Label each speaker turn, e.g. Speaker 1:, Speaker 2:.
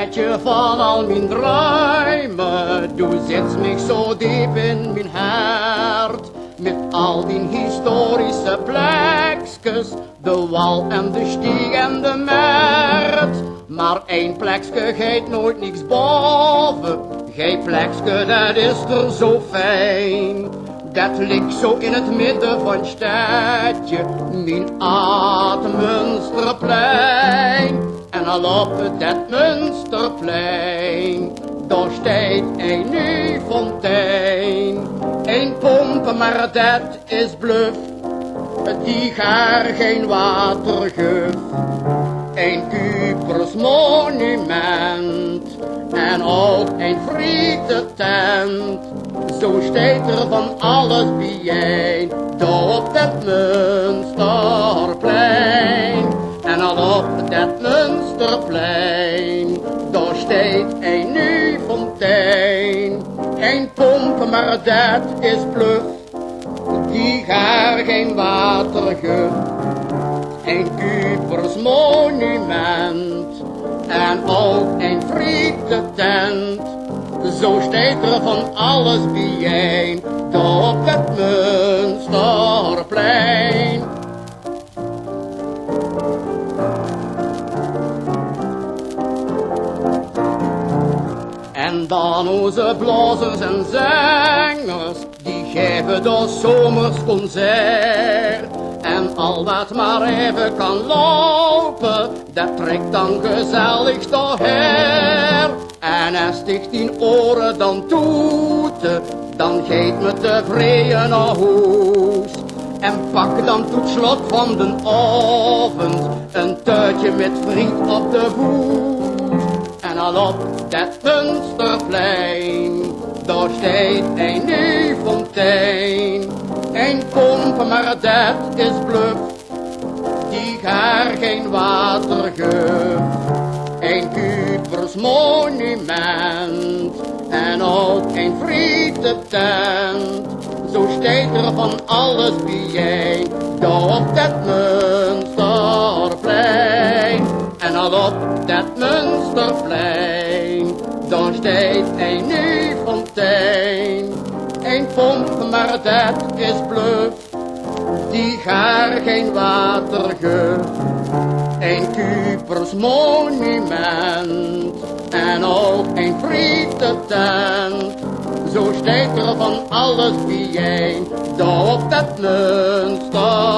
Speaker 1: stedje van al mijn druime, du zits mich zo diep in mijn hert. Met al die historische plekskes, de wal en de stieg en de Mert. Maar één plekske geit nooit niks baove, gij plekske dat is er zo fijn. Dat ligt zo in het midden van het stadje, mijn Munsterplein. En al op dat Munsterplein, daar staat een nieuw fontein. Een pomp, maar dat is bluf, die gaar geen water geeft. Een Kupersmonument en ook een frietentent. Zo steekt er van alles bijeen, daar op dat Munsterplein. En al op dat Munsterplein, daar steekt een nieuw fontein. Een pomp, maar dat is bluf, die gaar geen water geeft. Een Kupersmonument en ook een frietentent. Zo steekt er van alles bijeen, daar op het Munsterplein. En dan onze blazers en zangers, die geven door zomers concert. En al wat maar even kan lopen, dat trekt dan gezellig doorher. En als dicht 10 oren dan toeten, dan geeft me tevreden naar huis. En pak dan tot slot van de avond een tuitje met vriend op de voet. En al op dat Munsterplein, daar staat een nieuw fontein. Een pomp, maar dat is bluf, die gaar geen water geeft. Een Kupersmonument en ook een frietentent. Zo steekt er van alles bijeen, daar op dat Munsterplein. En al op dat Munsterplein, daar staat een nieuw fontein. Een pomp, maar dat is bluf, die gaar geen water geeft. Een Kupersmonument en ook een frietentent. Zo steekt er van alles bijeen, daar op dat Munster.